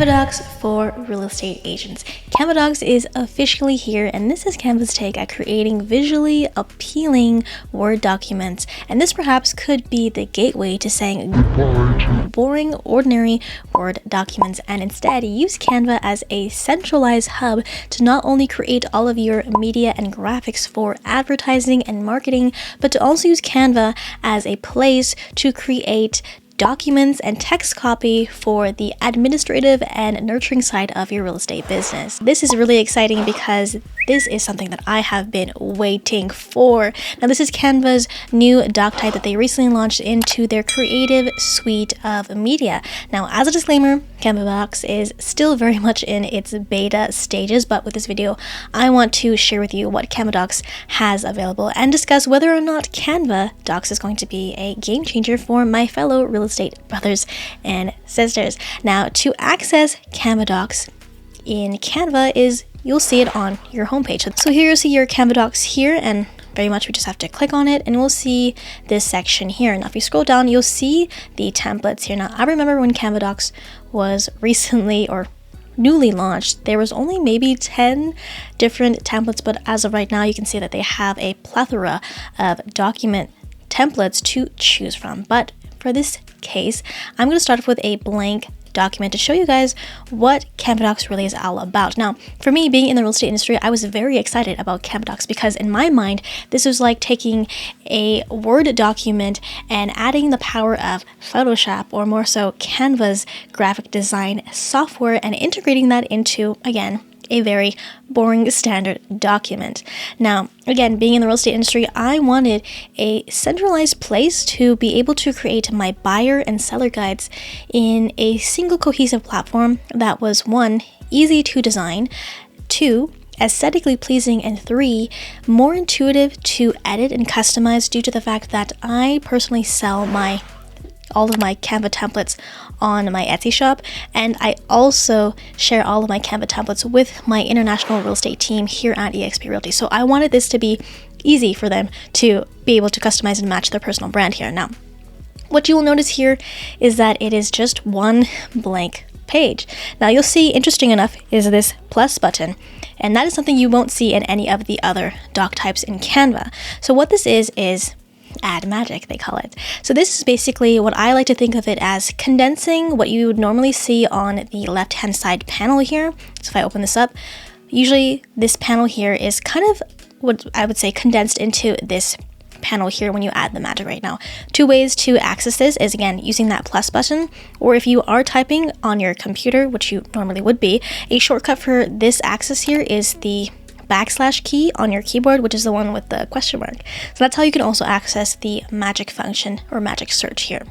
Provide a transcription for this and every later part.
Canva Docs for real estate agents. Canva Docs is officially here, and this is Canva's take at creating visually appealing Word documents. And this perhaps could be the gateway to saying goodbye to boring, ordinary Word documents, and instead use Canva as a centralized hub to not only create all of your media and graphics for advertising and marketing, but to also use Canva as a place to create documents and text copy for the administrative and nurturing side of your real estate business. This is really exciting because this is something that I have been waiting for. Now, this is Canva's new doc type that they recently launched into their creative suite of media. Now, as a disclaimer, Canva Docs is still very much in its beta stages, but with this video, I want to share with you what Canva Docs has available and discuss whether or not Canva Docs is going to be a game changer for my fellow real estate brothers and sisters. Now, to access Canva Docs in Canva is you'll see it on your homepage. So here you'll see your Canva Docs here, and very much we just have to click on it and we'll see this section here. Now if you scroll down, you'll see the templates here. Now I remember when Canva Docs was recently or newly launched, there was only maybe 10 different templates, but as of right now you can see that they have a plethora of document templates to choose from. But for this case, I'm going to start off with a blank document to show you guys what Canva Docs really is all about. Now, for me, being in the real estate industry, I was very excited about Canva Docs because in my mind, this was like taking a Word document and adding the power of Photoshop, or more so Canva's graphic design software, and integrating that into, again, a very boring standard document. Now, again, being in the real estate industry, I wanted a centralized place to be able to create my buyer and seller guides in a single cohesive platform that was, 1, easy to design, 2, aesthetically pleasing, and 3, more intuitive to edit and customize due to the fact that I personally sell all of my Canva templates on my Etsy shop, and I also share all of my Canva templates with my international real estate team here at eXp Realty. So I wanted this to be easy for them to be able to customize and match their personal brand here. Now, what you will notice here is that it is just one blank page. Now you'll see, interesting enough, is this plus button, and that is something you won't see in any of the other doc types in Canva. So what this is add magic, they call it. So this is basically what I like to think of it as condensing what you would normally see on the left hand side panel here. So if I open this up, usually this panel here is kind of what I would say condensed into this panel here when you add the magic right now. 2 ways to access this is, again, using that plus button, or if you are typing on your computer, which you normally would be, a shortcut for this access here is the / key on your keyboard, which is the one with the question mark. So that's how you can also access the magic function or magic search here.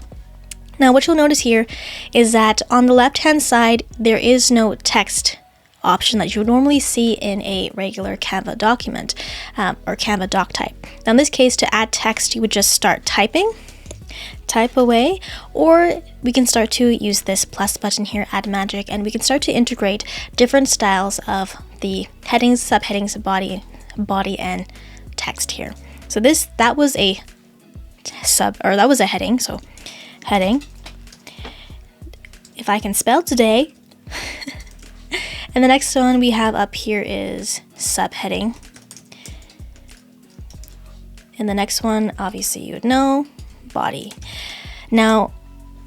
Now what you'll notice here is that on the left hand side there is no text option that you would normally see in a regular Canva document or Canva doc type. Now in this case, to add text, you would just start typing, type away, or we can start to use this plus button here, add magic, and we can start to integrate different styles of the headings, subheadings, body, and text here. So that was a heading. So heading. If I can spell today. And the next one we have up here is subheading. And the next one, obviously you would know, body. Now,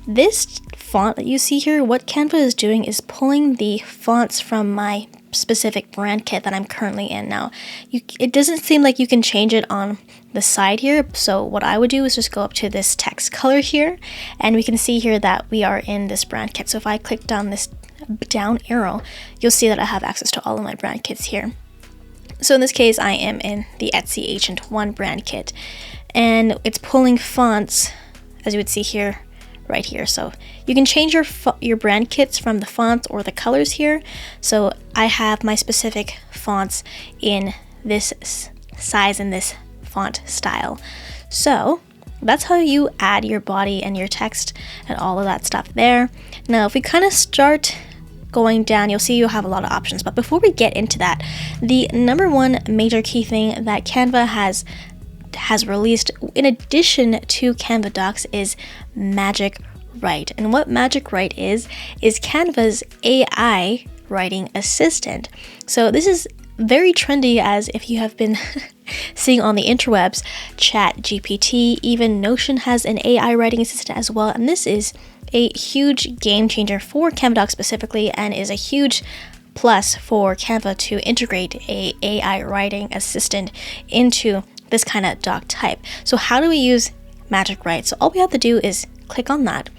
this font that you see here, what Canva is doing is pulling the fonts from my specific brand kit that I'm currently in. Now, it doesn't seem like you can change it on the side here, so what I would do is just go up to this text color here, and we can see here that we are in this brand kit. So if I click down this down arrow, you'll see that I have access to all of my brand kits here. So in this case, I am in the Etsy Agent 1 brand kit, and it's pulling fonts, as you would see here, right here. So you can change your brand kits from the fonts or the colors here. So I have my specific fonts in this size and this font style. So that's how you add your body and your text and all of that stuff there. Now, if we kind of start going down, you'll see you'll have a lot of options. But before we get into that, the number one major key thing that Canva has released in addition to Canva Docs is magic Write. And what Magic Write is Canva's AI writing assistant. So this is very trendy, as if you have been seeing on the interwebs, ChatGPT, even Notion has an AI writing assistant as well. And this is a huge game changer for Canva Docs specifically, and is a huge plus for Canva to integrate a AI writing assistant into this kind of doc type. So how do we use Magic Write? So all we have to do is click on that,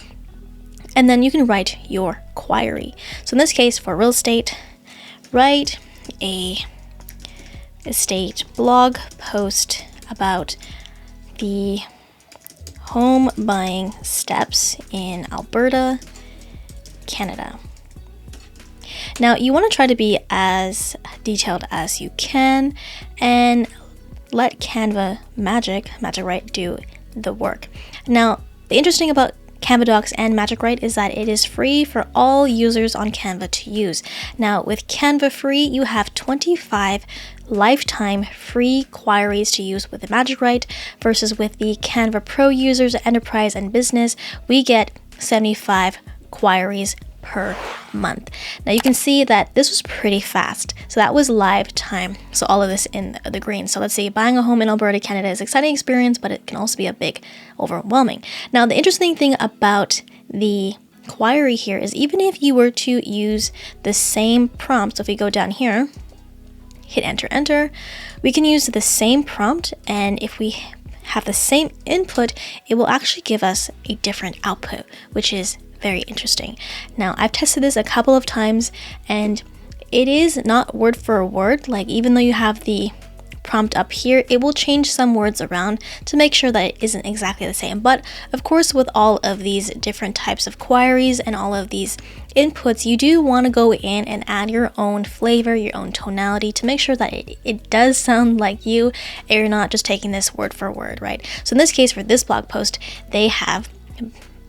and then you can write your query. So in this case, for real estate, write a estate blog post about the home buying steps in Alberta, Canada. Now you want to try to be as detailed as you can and let Canva Magic Write do the work. Now the interesting about Canva Docs and Magic Write is that it is free for all users on Canva to use. Now with Canva Free, you have 25 lifetime free queries to use with the Magic Write, versus with the Canva Pro users, Enterprise and Business, we get 75 queries per month. Now you can see that this was pretty fast. So that was live time. So all of this in the green. So let's say buying a home in Alberta, Canada is an exciting experience, but it can also be a big overwhelming. Now the interesting thing about the query here is, even if you were to use the same prompt, so if we go down here, hit enter, we can use the same prompt, and if we have the same input, it will actually give us a different output, which is very interesting. Now I've tested this a couple of times, and it is not word for word. Like, even though you have the prompt up here, it will change some words around to make sure that it isn't exactly the same. But of course, with all of these different types of queries and all of these inputs, you do want to go in and add your own flavor, your own tonality, to make sure that it does sound like you, and you're not just taking this word for word, right? So in this case, for this blog post, they have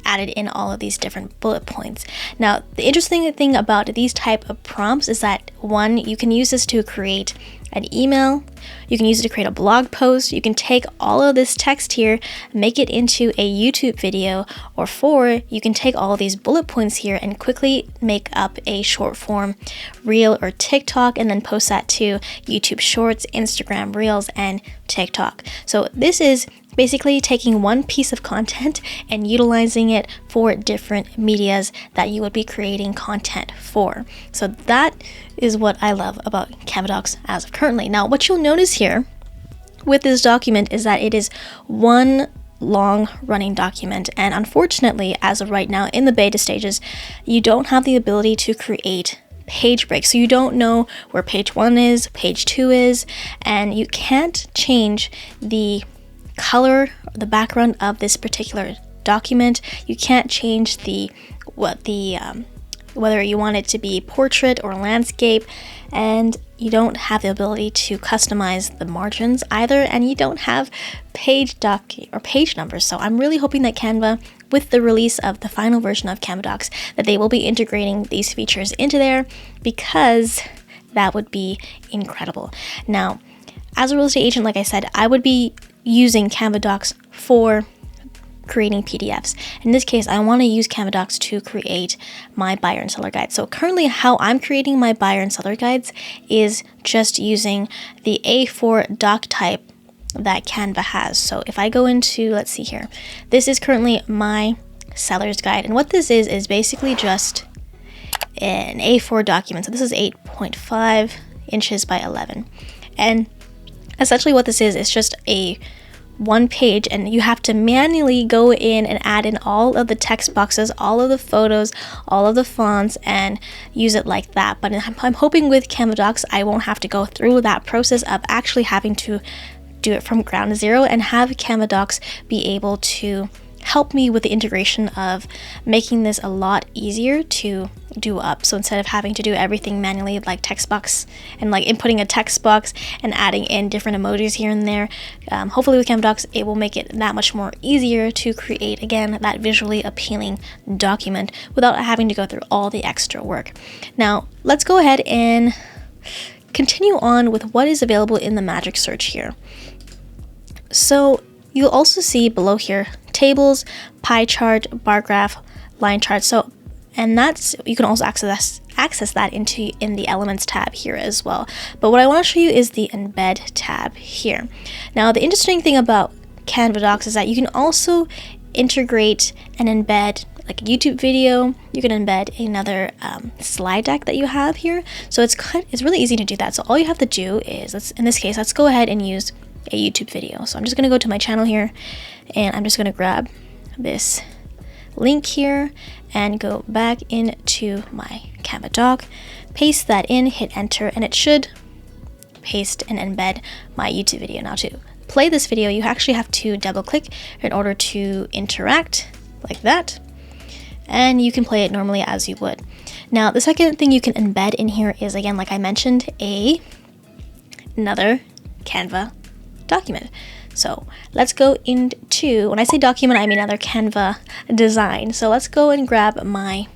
added in all of these different bullet points. Now, the interesting thing about these type of prompts is that, one, you can use this to create an email, you can use it to create a blog post, you can take all of this text here, make it into a YouTube video, or 4, you can take all of these bullet points here and quickly make up a short form reel or TikTok, and then post that to YouTube Shorts, Instagram Reels, and TikTok. So this is basically taking one piece of content and utilizing it for different medias that you would be creating content for. So that is what I love about Canva Docs as of currently. Now, what you'll notice here with this document is that it is one long running document, and unfortunately, as of right now in the beta stages, you don't have the ability to create page breaks. So you don't know where page 1 is, page 2 is, and you can't change the color, the background of this particular document. You can't change whether you want it to be portrait or landscape, and you don't have the ability to customize the margins either, and you don't have page numbers. So I'm really hoping that Canva, with the release of the final version of Canva Docs, that they will be integrating these features into there, because that would be incredible. Now, as a real estate agent, like I said, I would be using Canva Docs for creating PDFs. In this case, I want to use Canva Docs to create my buyer and seller guide. So currently how I'm creating my buyer and seller guides is just using the A4 doc type that Canva has. So if I go into, let's see here, this is currently my seller's guide. And what this is basically just an A4 document. So this is 8.5 inches by 11. And essentially what this is just a one page, and you have to manually go in and add in all of the text boxes, all of the photos, all of the fonts, and use it like that. But I'm hoping with Canva Docs, I won't have to go through that process of actually having to do it from ground zero, and have Canva Docs be able to help me with the integration of making this a lot easier to do up. So instead of having to do everything manually, like text box and like inputting a text box and adding in different emojis here and there, hopefully with Canva Docs, it will make it that much more easier to create, again, that visually appealing document without having to go through all the extra work. Now, let's go ahead and continue on with what is available in the Magic Search here. So you'll also see below here tables, pie chart, bar graph, line chart. So, and that's, you can also access that in the Elements tab here as well. But what I want to show you is the Embed tab here. Now, the interesting thing about Canva Docs is that you can also integrate and embed like a YouTube video. You can embed another slide deck that you have here. So it's really easy to do that. So all you have to do is, in this case, let's go ahead and use a YouTube video. So I'm just going to go to my channel here, and I'm just going to grab this link here and go back into my Canva Doc, paste that in, hit enter, and it should paste and embed my YouTube video. Now, to play this video, you actually have to double click in order to interact like that, and you can play it normally as you would. Now, the second thing you can embed in here is, again, like I mentioned, another Canva document. So let's go into, when I say document, I mean another Canva design. So let's go and grab my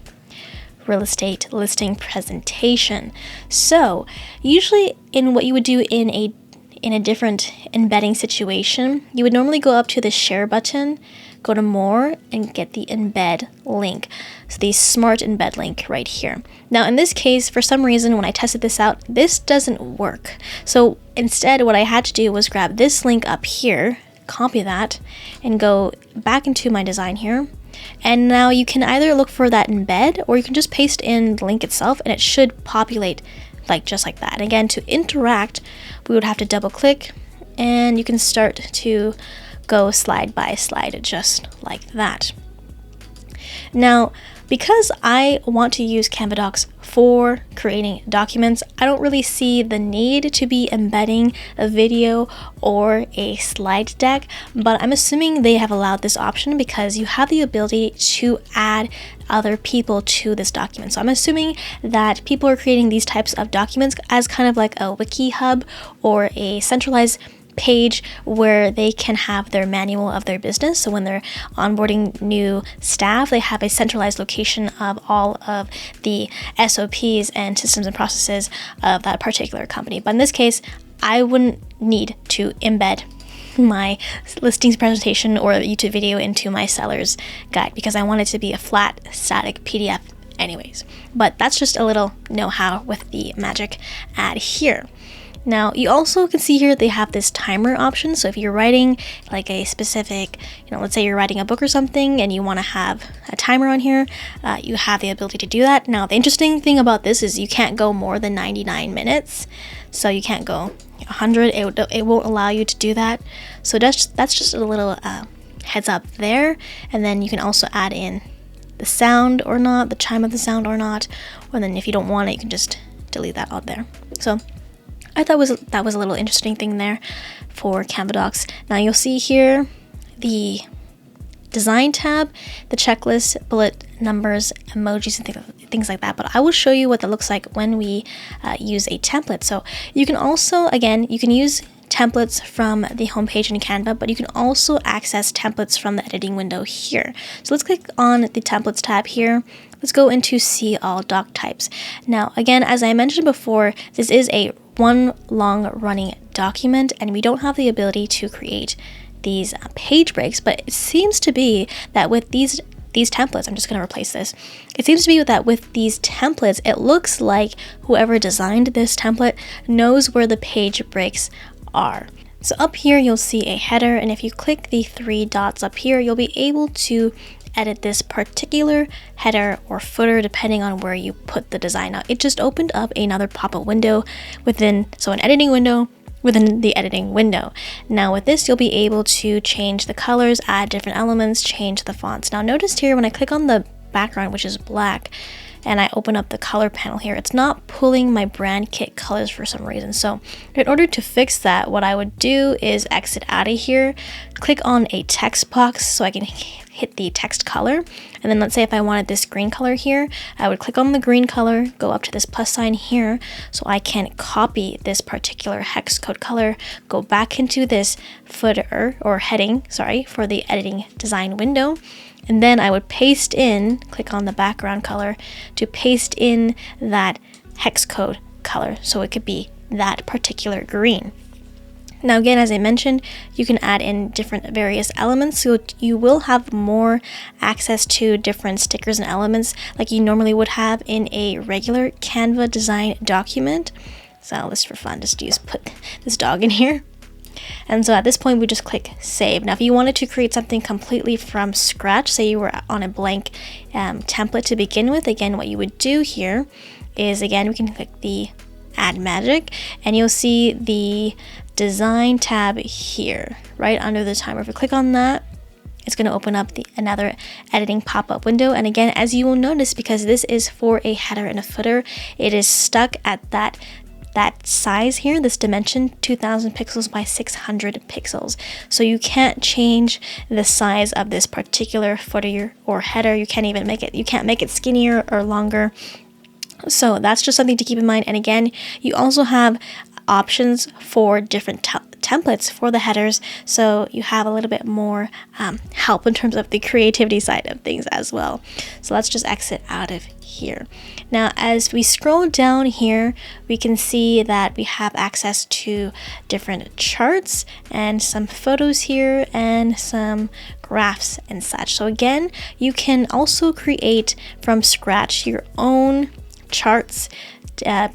real estate listing presentation. So usually in what you would do in a different embedding situation, you would normally go up to the share button, go to more, and get the embed link. So the smart embed link right here. Now in this case, for some reason, when I tested this out, this doesn't work. So instead, what I had to do was grab this link up here, copy that, and go back into my design here. And now you can either look for that embed, or you can just paste in the link itself, and it should populate just like that. And again, to interact, we would have to double click, and you can start to go slide by slide just like that. Now, because I want to use Canva Docs for creating documents, I don't really see the need to be embedding a video or a slide deck, but I'm assuming they have allowed this option because you have the ability to add other people to this document. So I'm assuming that people are creating these types of documents as kind of like a wiki hub or a centralized page where they can have their manual of their business. So when they're onboarding new staff, they have a centralized location of all of the SOPs and systems and processes of that particular company. But in this case, I wouldn't need to embed my listings presentation or YouTube video into my seller's guide because I want it to be a flat, static PDF anyways. But that's just a little know-how with the magic ad here. Now, you also can see here they have this timer option. So if you're writing like a specific, let's say you're writing a book or something and you want to have a timer on here, you have the ability to do that. Now, the interesting thing about this is you can't go more than 99 minutes. So you can't go 100. It won't allow you to do that. So that's just a little heads up there. And then you can also add in the sound or not, the chime of the sound or not. Or then if you don't want it, you can just delete that out there. So I thought that was a little interesting thing there for Canva Docs. Now you'll see here the design tab, the checklist, bullet numbers, emojis, and things like that. But I will show you what that looks like when we use a template. So you can also, again, you can use templates from the homepage in Canva, but you can also access templates from the editing window here. So let's click on the templates tab here. Let's go into see all doc types. Now, again, as I mentioned before, this is a one long running document and we don't have the ability to create these page breaks, but it seems to be that with these templates, I'm just going to replace this. It seems to be that with these templates, it looks like whoever designed this template knows where the page breaks are. So up here, you'll see a header, and if you click the three dots up here, you'll be able to edit this particular header or footer depending on where you put the design. Now, it just opened up another pop-up window an editing window within the editing window. Now with this, you'll be able to change the colors, add different elements, change the fonts. Now notice here when I click on the background, which is black, and I open up the color panel here, it's not pulling my brand kit colors for some reason. So in order to fix that, what I would do is exit out of here, click on a text box so I can hit the text color. And then let's say if I wanted this green color here, I would click on the green color, go up to this plus sign here so I can copy this particular hex code color, go back into this footer or heading, for the editing design window. And then I would paste in, click on the background color to paste in that hex code color. So it could be that particular green. Now again, as I mentioned, you can add in different various elements, so you will have more access to different stickers and elements like you normally would have in a regular Canva design document. So let's, for fun, just put this dog in here. And so at this point, we just click save. Now, if you wanted to create something completely from scratch, say you were on a blank template to begin with, again, what you would do here is, again, we can click the add magic, and you'll see the design tab here right under the timer. If we click on that, it's going to open up another editing pop-up window. And again, as you will notice, because this is for a header and a footer, it is stuck at that size here, this dimension, 2000 pixels by 600 pixels. So you can't change the size of this particular footer or header. You can't even make it skinnier or longer. So that's just something to keep in mind. And again, you also have options for different templates for the headers, so you have a little bit more help in terms of the creativity side of things as well. So let's just exit out of here. Now, as we scroll down here, we can see that we have access to different charts and some photos here and some graphs and such. So again, you can also create from scratch your own charts,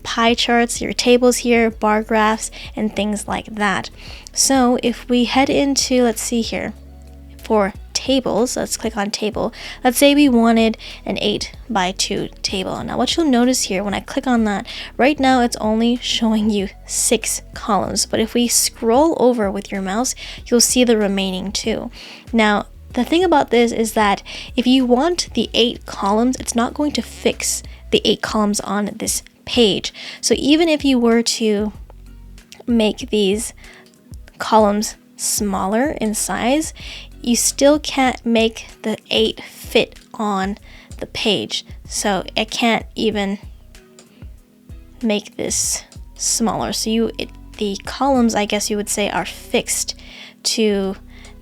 pie charts, your tables here, bar graphs, and things like that. So if we head into, let's see here, for tables, let's click on table. Let's say we wanted an 8x2 table. Now what you'll notice here, when I click on that, right now it's only showing you 6 columns, but if we scroll over with your mouse, you'll see the remaining 2. Now the thing about this is that if you want the 8 columns, it's not going to fix the 8 columns on this page. So even if you were to make these columns smaller in size, you still can't make the 8 fit on the page. So it can't even make this smaller. So the columns, I guess you would say, are fixed to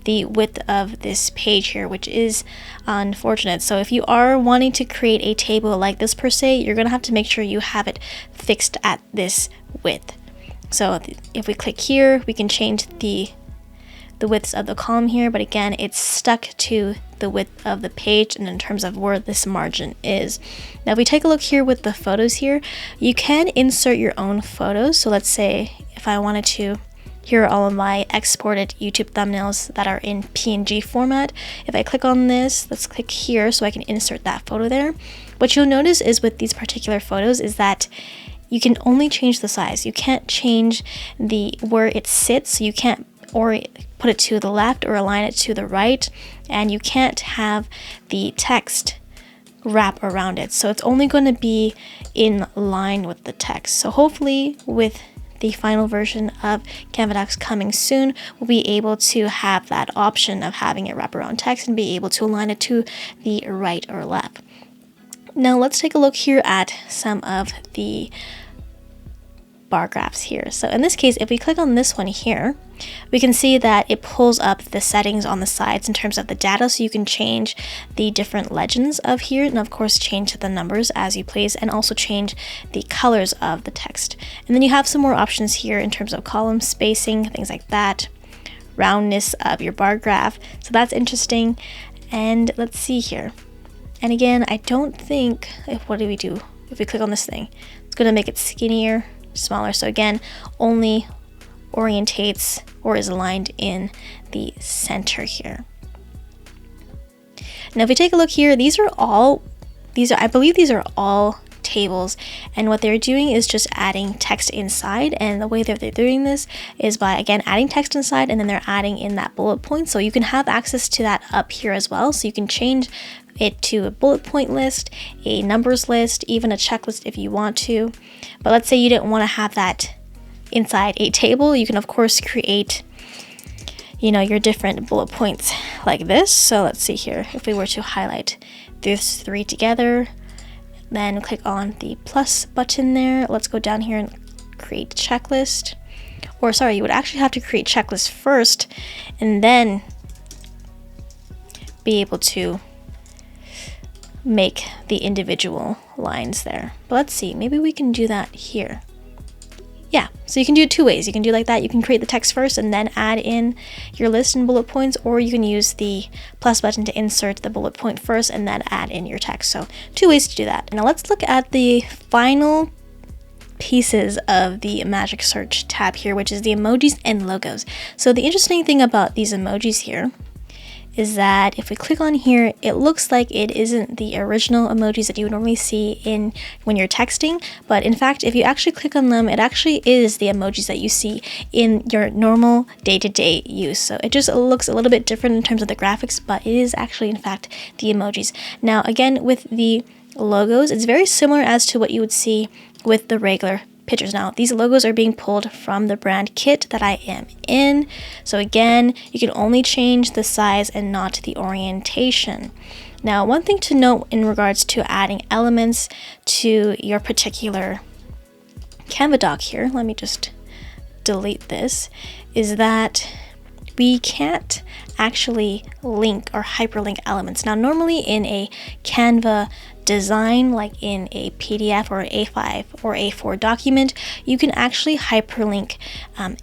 the width of this page here, which is unfortunate. So if you are wanting to create a table like this per se, you're gonna have to make sure you have it fixed at this width. So if we click here, we can change the widths of the column here, but again, it's stuck to the width of the page and in terms of where this margin is. Now if we take a look here with the photos here, you can insert your own photos. So let's say if I wanted to, here are all of my exported YouTube thumbnails that are in PNG format. If I click on this, let's click here so I can insert that photo there. What you'll notice is with these particular photos is that you can only change the size. You can't change where it sits. So you can't or put it to the left or align it to the right, and you can't have the text wrap around it. So it's only going to be in line with the text. So hopefully with the final version of Canva Docs coming soon, we'll be able to have that option of having it wrap around text and be able to align it to the right or left. Now let's take a look here at some of the bar graphs here. So in this case, if we click on this one here, we can see that it pulls up the settings on the sides in terms of the data, so you can change the different legends of here, and of course change the numbers as you please, and also change the colors of the text. And then you have some more options here in terms of column spacing, things like that, roundness of your bar graph. So that's interesting. And let's see here. And again, I don't think, what do we do? If we click on this thing, it's going to make it skinnier, smaller. So again, only orientates or is aligned in the center here. Now if we take a look here, I believe these are all tables, and what they're doing is just adding text inside, and the way that they're doing this is by, again, adding text inside, and then they're adding in that bullet point. So you can have access to that up here as well, so you can change it to a bullet point list, a numbers list, even a checklist if you want to. But let's say you didn't want to have that inside a table, you can of course create, your different bullet points like this. So let's see here, if we were to highlight these 3 together, then click on the plus button there, let's go down here and create checklist. Or sorry, you would actually have to create checklist first and then be able to make the individual lines there. But let's see, maybe we can do that here. yeah, so you can do it two ways. You can do like that. You can create the text first and then add in your list and bullet points, or you can use the plus button to insert the bullet point first and then add in your text. So two ways to do that. Now let's look at the final pieces of the magic search tab here, which is the emojis and logos. So the interesting thing about these emojis here is that if we click on here, it looks like it isn't the original emojis that you would normally see in when you're texting, but in fact, if you actually click on them, it actually is the emojis that you see in your normal day-to-day use. So it just looks a little bit different in terms of the graphics, but it is actually in fact the emojis. Now again, with the logos, it's very similar as to what you would see with the regular pictures. Now these logos are being pulled from the brand kit that I am in. So again, you can only change the size and not the orientation. Now one thing to note in regards to adding elements to your particular Canva doc here, let me just delete this, is that we can't actually link or hyperlink elements. Now normally in a Canva design, like in a PDF or A5 or A4 document, you can actually hyperlink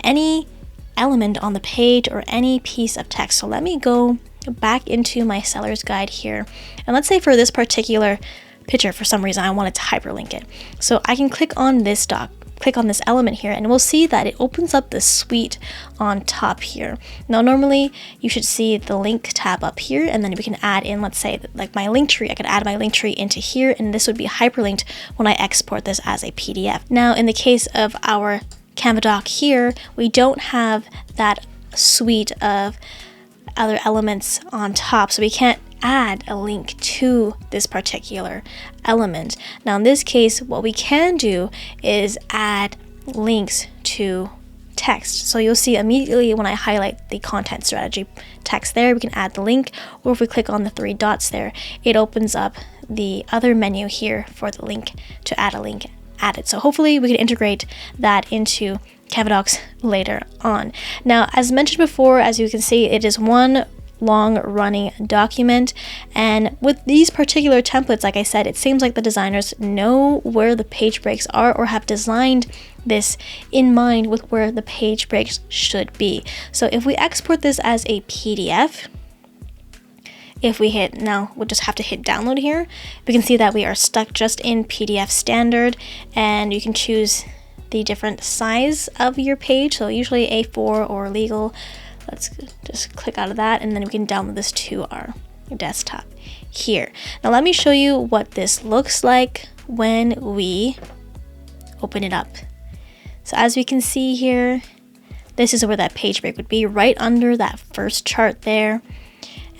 any element on the page or any piece of text. So let me go back into my seller's guide here, and let's say for this particular picture, for some reason I wanted to hyperlink it. So I can click on this click on this element here, and we'll see that it opens up the suite on top here. Now normally you should see the link tab up here, and then we can add in, let's say like my link tree. I could add my link tree into here, and this would be hyperlinked when I export this as a PDF. Now in the case of our Canva doc here, we don't have that suite of other elements on top, so we can't add a link to this particular element. Now in this case, what we can do is add links to text. So you'll see immediately when I highlight the content strategy text there, we can add the link, or if we click on the three dots there, it opens up the other menu here for the link to add a link added. So hopefully we can integrate that into Canva Docs later on. Now, as mentioned before, as you can see, it is one long running document, and with these particular templates, like I said, it seems like the designers know where the page breaks are or have designed this in mind with where the page breaks should be. So if we export this as a PDF, if we hit, now we'll just have to hit download here, we can see that we are stuck just in PDF standard, and you can choose the different size of your page. So usually A4 or legal. Let's just click out of that, and then we can download this to our desktop here. Now let me show you what this looks like when we open it up. So as we can see here, this is where that page break would be, right under that first chart there.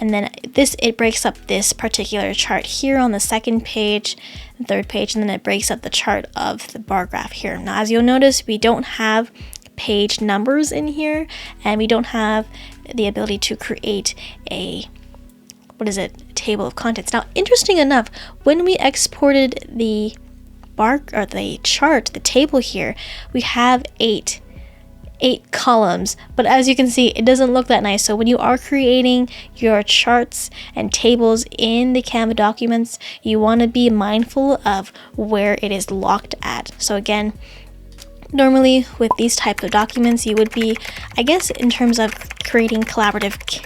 And then it breaks up this particular chart here on the second page, the third page, and then it breaks up the chart of the bar graph here. Now as you'll notice, we don't have page numbers in here, and we don't have the ability to create a table of contents. Now interesting enough, when we exported the bar or the chart, the table here, we have eight columns, but as you can see, it doesn't look that nice. So when you are creating your charts and tables in the Canva documents, you want to be mindful of where it is locked at. So again, normally with these types of documents, you would be, I guess in terms of creating collaborative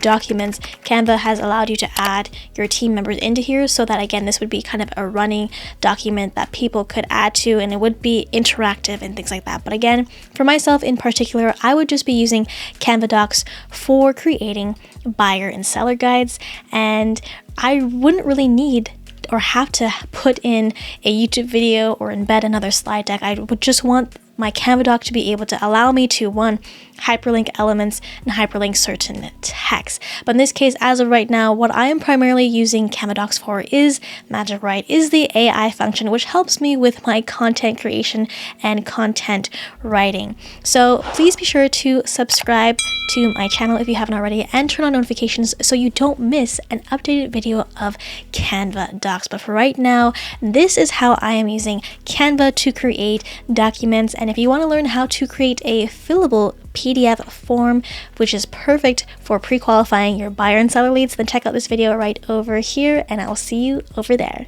documents, Canva has allowed you to add your team members into here, so that again, this would be kind of a running document that people could add to, and it would be interactive and things like that. But again, for myself in particular, I would just be using Canva Docs for creating buyer and seller guides, and I wouldn't really need or have to put in a YouTube video or embed another slide deck. I would just want my Canva doc to be able to allow me to, one, hyperlink elements and hyperlink certain text. But in this case, as of right now, what I am primarily using Canva Docs for is Magic Write, is the AI function, which helps me with my content creation and content writing. So please be sure to subscribe to my channel if you haven't already, and turn on notifications so you don't miss an updated video of Canva Docs. But for right now, this is how I am using Canva to create documents. And if you want to learn how to create a fillable PDF form, which is perfect for pre-qualifying your buyer and seller leads, then check out this video right over here, and I will see you over there.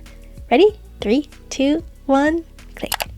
Ready? 3, 2, 1, click.